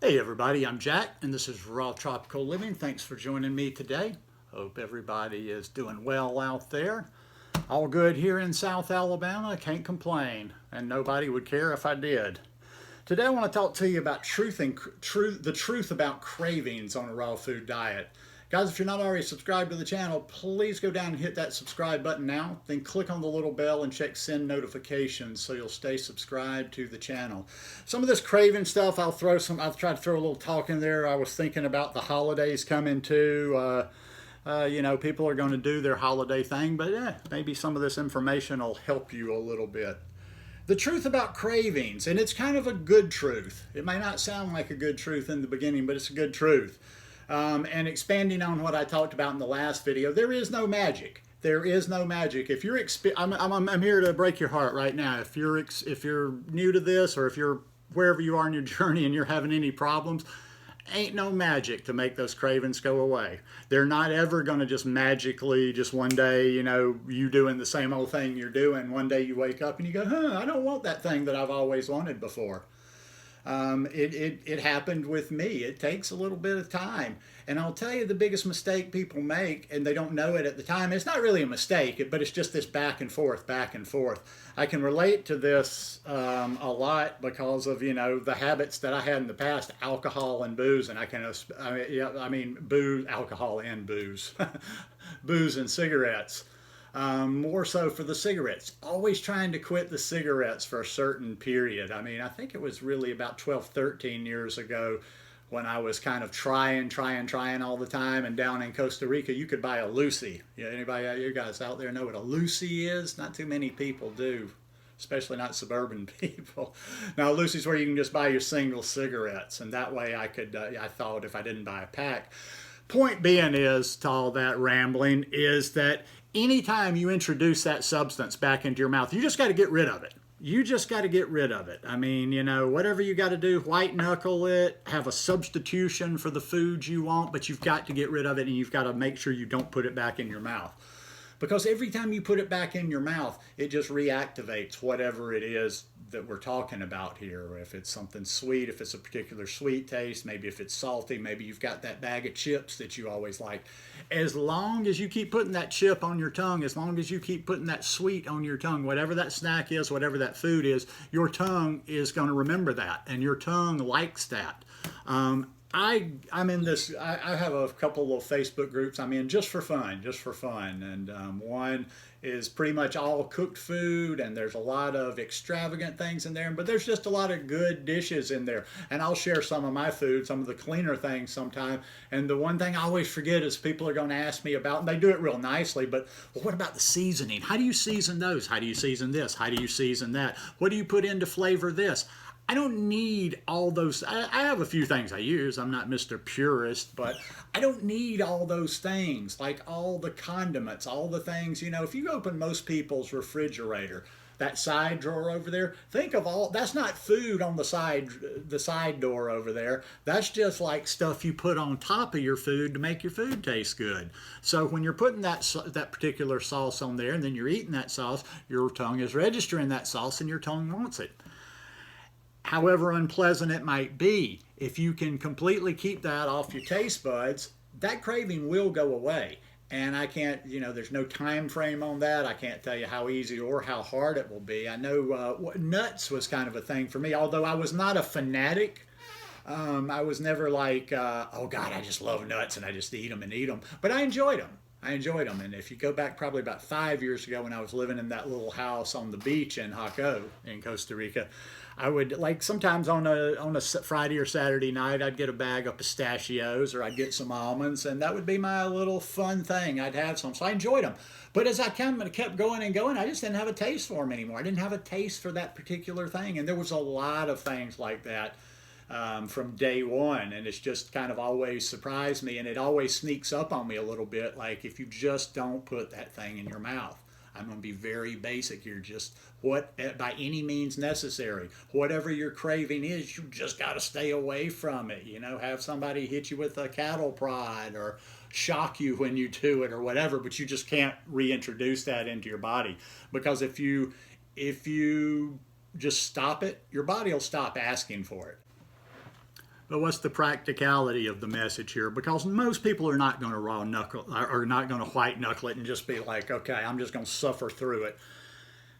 Hey everybody, I'm Jack and this is Raw Tropical Living. Thanks for joining me today. Hope everybody is doing well out there. All good here in South Alabama, can't complain, and nobody would care if I did. Today I want to talk to you about the truth about cravings on a raw food diet. Guys, if you're not already subscribed to the channel, please go down and hit that subscribe button now. Then click on the little bell and check send notifications so you'll stay subscribed to the channel. Some of this craving stuff, I'll try to throw a little talk in there. I was thinking about the holidays coming too. People are going to do their holiday thing, but maybe some of this information will help you a little bit. The truth about cravings, and it's kind of a good truth. It may not sound like a good truth in the beginning, but it's a good truth. And expanding on what I talked about in the last video, there is no magic. There is no magic. If you're, I'm here to break your heart right now. If you're new to this, or if you're wherever you are in your journey and you're having any problems, ain't no magic to make those cravings go away. They're not ever going to just magically, just one day, you doing the same old thing you're doing. One day you wake up and you go, I don't want that thing that I've always wanted before. It happened with me. It takes a little bit of time. And I'll tell you the biggest mistake people make, and they don't know it at the time. It's not really a mistake, but it's just this back and forth, back and forth. I can relate to this a lot because of, the habits that I had in the past, alcohol and booze. And booze, alcohol and booze, booze and cigarettes. More so for the cigarettes. Always trying to quit the cigarettes for a certain period. I think it was really about 12, 13 years ago when I was kind of trying all the time. And down in Costa Rica, you could buy a Lucy. Anybody, you guys out there know what a Lucy is? Not too many people do, especially not suburban people. Now, Lucy's where you can just buy your single cigarettes. And that way I thought if I didn't buy a pack. Point being is, to all that rambling, is that anytime you introduce that substance back into your mouth, you just got to get rid of it. You just got to get rid of it. Whatever you got to do, white knuckle it, have a substitution for the food you want, but you've got to get rid of it, and you've got to make sure you don't put it back in your mouth. Because every time you put it back in your mouth, it just reactivates whatever it is that we're talking about here. If it's something sweet, if it's a particular sweet taste, maybe if it's salty, maybe you've got that bag of chips that you always like. As long as you keep putting that chip on your tongue, as long as you keep putting that sweet on your tongue, whatever that snack is, whatever that food is, your tongue is going to remember that, and your tongue likes that. I'm in this, I have a couple of Facebook groups I'm in just for fun. And one is pretty much all cooked food, and there's a lot of extravagant things in there, but there's just a lot of good dishes in there. And I'll share some of my food, some of the cleaner things sometime. And the one thing I always forget is people are going to ask me about, and they do it real nicely, but what about the seasoning? How do you season those? How do you season this? How do you season that? What do you put in to flavor this? I don't need all those. I have a few things I use. I'm not Mr. Purist, but I don't need all those things, like all the condiments, all the things. If you open most people's refrigerator, that side drawer over there, think of all, that's not food on the side door over there. That's just like stuff you put on top of your food to make your food taste good. So when you're putting that particular sauce on there, and then you're eating that sauce, your tongue is registering that sauce, and your tongue wants it. However unpleasant it might be, if you can completely keep that off your taste buds, that craving will go away. And I can't, there's no time frame on that. I can't tell you how easy or how hard it will be. I know nuts was kind of a thing for me, although I was not a fanatic. I was never like, oh God, I just love nuts and I just eat them. But I enjoyed them. And if you go back probably about 5 years ago when I was living in that little house on the beach in Jaco in Costa Rica, I would, like, sometimes on a Friday or Saturday night, I'd get a bag of pistachios, or I'd get some almonds, and that would be my little fun thing. I'd have some, so I enjoyed them. But as I kept going and going, I just didn't have a taste for them anymore. I didn't have a taste for that particular thing, and there was a lot of things like that from day one, and it's just kind of always surprised me, and it always sneaks up on me a little bit, like if you just don't put that thing in your mouth. I'm going to be very basic here. Just by any means necessary. Whatever your craving is, you just got to stay away from it. Have somebody hit you with a cattle prod or shock you when you do it or whatever, but you just can't reintroduce that into your body. Because if you just stop it, your body will stop asking for it. But what's the practicality of the message here? Because most people are not going to raw knuckle, or not going to white knuckle it and just be like, okay, I'm just going to suffer through it.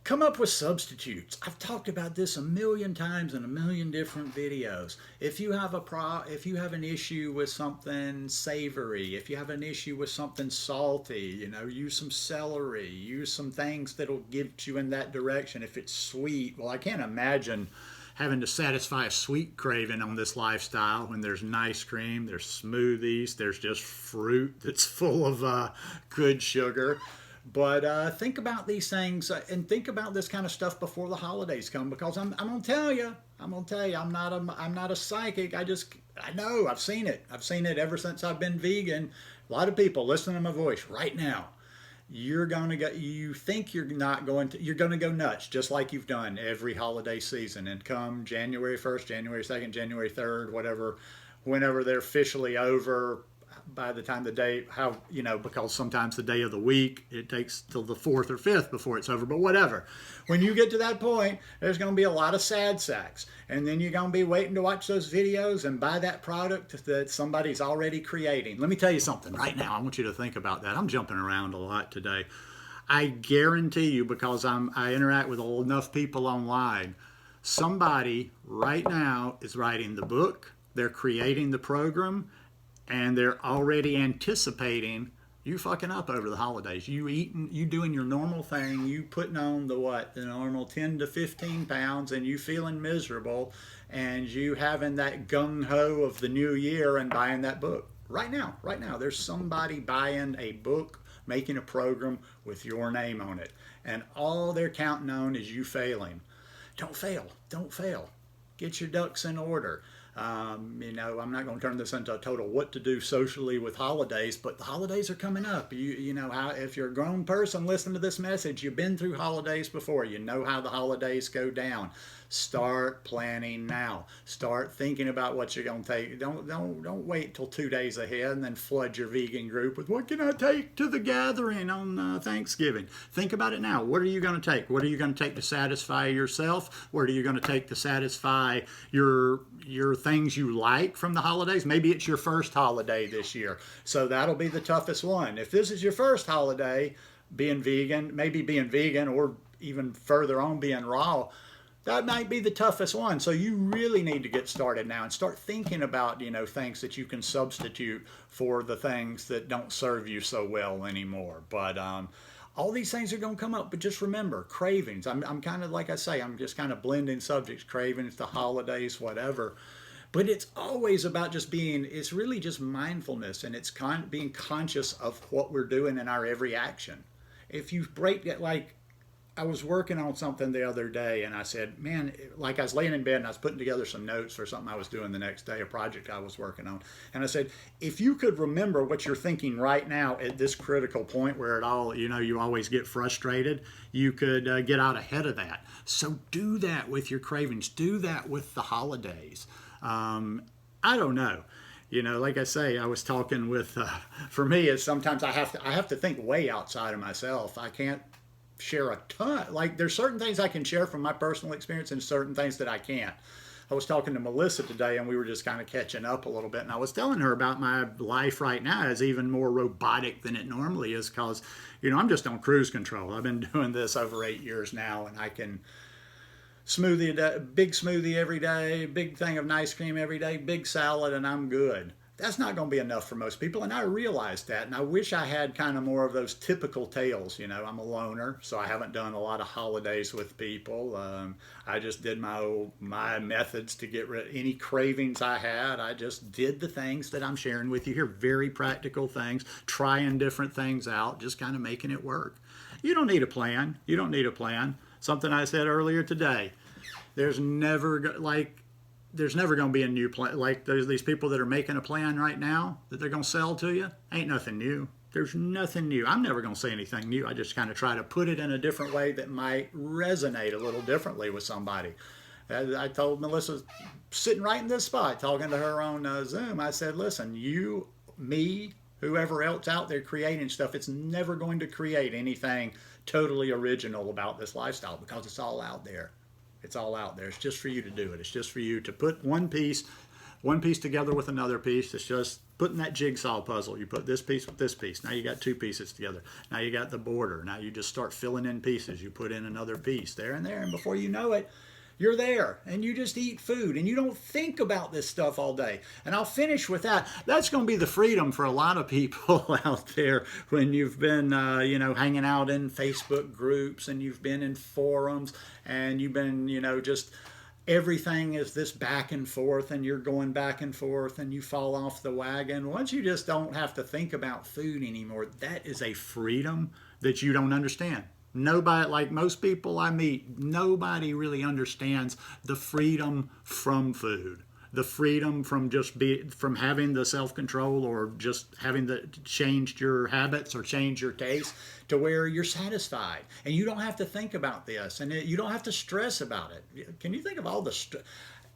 Come up with substitutes. I've talked about this a million times in a million different videos. If you have an issue with something savory, if you have an issue with something salty, use some celery, use some things that'll get you in that direction. If it's sweet, well, I can't imagine having to satisfy a sweet craving on this lifestyle when there's ice cream, there's smoothies, there's just fruit that's full of good sugar. But think about these things and think about this kind of stuff before the holidays come, because I'm gonna tell you, I'm not a psychic. I know I've seen it ever since I've been vegan. A lot of people listen to my voice right now. You're gonna go nuts, just like you've done every holiday season. And come January 1st, January 2nd, January 3rd, whenever they're officially over, by the time because sometimes the day of the week, it takes till the 4th or 5th before it's over, but whatever. When you get to that point, there's going to be a lot of sad sacks. And then you're going to be waiting to watch those videos and buy that product that somebody's already creating. Let me tell you something right now. I want you to think about that. I'm jumping around a lot today. I guarantee you, because I interact with enough people online, somebody right now is writing the book, they're creating the program, and they're already anticipating you fucking up over the holidays. You doing your normal thing, you putting on the normal 10 to 15 pounds, and you feeling miserable, and you having that gung-ho of the new year and buying that book. Right now, there's somebody buying a book, making a program with your name on it. And all they're counting on is you failing. Don't fail. Get your ducks in order. I'm not going to turn this into a total what to do socially with holidays, but the holidays are coming up. If you're a grown person listening to this message, you've been through holidays before. You know how the holidays go down. Start planning now. Start thinking about what you're going to take. Don't wait till 2 days ahead and then flood your vegan group with what can I take to the gathering on Thanksgiving. Think about it now. What are you going to take? What are you going to take to satisfy yourself? What are you going to take to satisfy your things you like from the holidays? Maybe it's your first holiday this year, so that'll be the toughest one. If this is your first holiday being vegan, or even further on being raw, that might be the toughest one. So you really need to get started now and start thinking about, things that you can substitute for the things that don't serve you so well anymore. But all these things are going to come up. But just remember, cravings. I'm kind of, like I say, I'm just kind of blending subjects, cravings, the holidays, whatever. But it's always about it's really just mindfulness, and it's being conscious of what we're doing in our every action. If you break it, like, I was working on something the other day, and I said, man, like I was laying in bed and I was putting together some notes for something I was doing the next day, a project I was working on. And I said, if you could remember what you're thinking right now at this critical point where it all, you always get frustrated, you could get out ahead of that. So do that with your cravings. Do that with the holidays. I don't know. Like I say, I was talking with, for me, is sometimes I have to think way outside of myself. I can't share a ton. Like, there's certain things I can share from my personal experience and certain things that I can't. I was talking to Melissa today, and we were just kind of catching up a little bit, and I was telling her about my life right now is even more robotic than it normally is, because I'm just on cruise control. I've been doing this over 8 years now, and I can big smoothie every day, big thing of ice cream every day, big salad, and I'm good. That's not going to be enough for most people, and I realized that, and I wish I had kind of more of those typical tales. I'm a loner, so I haven't done a lot of holidays with people. I just did my methods to get rid of any cravings I had. I just did the things that I'm sharing with you here, very practical things, trying different things out, just kind of making it work. You don't need a plan. Something I said earlier today, there's never going to be a new plan. Like, there's these people that are making a plan right now that they're going to sell to you. Ain't nothing new. There's nothing new. I'm never going to say anything new. I just kind of try to put it in a different way that might resonate a little differently with somebody. I told Melissa, sitting right in this spot, talking to her on Zoom, I said, listen, you, me, whoever else out there creating stuff, it's never going to create anything totally original about this lifestyle, because it's all out there. It's all out there. It's just for you to do it. It's just for you to put one piece one piece together with another piece. It's just putting that jigsaw puzzle. You put this piece with this piece. Now you got two pieces together. Now you got the border. Now you just start filling in pieces. You put in another piece there and there, and before you know it, you're there, and you just eat food, and you don't think about this stuff all day. And I'll finish with that. That's going to be the freedom for a lot of people out there when you've been, hanging out in Facebook groups, and you've been in forums, and you've been, just everything is this back and forth, and you're going back and forth, and you fall off the wagon. Once you just don't have to think about food anymore, that is a freedom that you don't understand. Nobody, like most people I meet, nobody really understands the freedom from food, the freedom from from having the self-control, or just having changed your habits or change your taste to where you're satisfied and you don't have to think about this, and you don't have to stress about it. Can you think of all the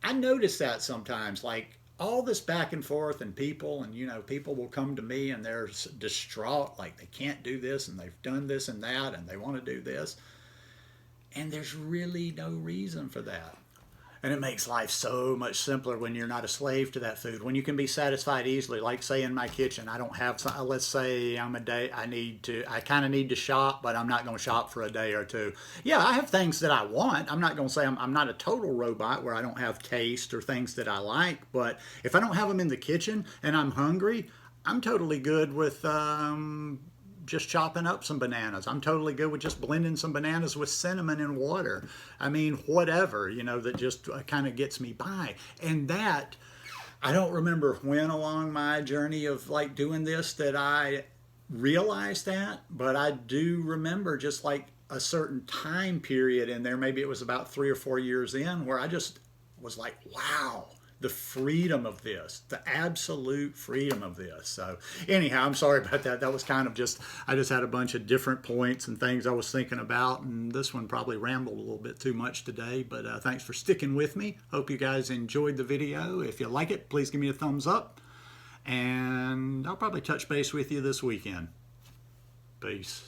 I notice that sometimes, like all this back and forth, and people will come to me and they're distraught, like they can't do this, and they've done this and that, and they want to do this, and there's really no reason for that. And it makes life so much simpler when you're not a slave to that food, when you can be satisfied easily. Like, say, in my kitchen, I don't have, let's say I kind of need to shop, but I'm not going to shop for a day or two. Yeah, I have things that I want. I'm not going to say I'm not a total robot where I don't have taste or things that I like, but if I don't have them in the kitchen and I'm hungry, I'm totally good with just chopping up some bananas. I'm totally good with just blending some bananas with cinnamon and water. I mean, whatever, that just kind of gets me by. And that, I don't remember when along my journey of like doing this that I realized that, but I do remember just like a certain time period in there, maybe it was about 3 or 4 years in, where I just was like, wow, the freedom of this, the absolute freedom of this. So anyhow, I'm sorry about that. That was kind of I just had a bunch of different points and things I was thinking about, and this one probably rambled a little bit too much today, but thanks for sticking with me. Hope you guys enjoyed the video. If you like it, please give me a thumbs up, and I'll probably touch base with you this weekend. Peace.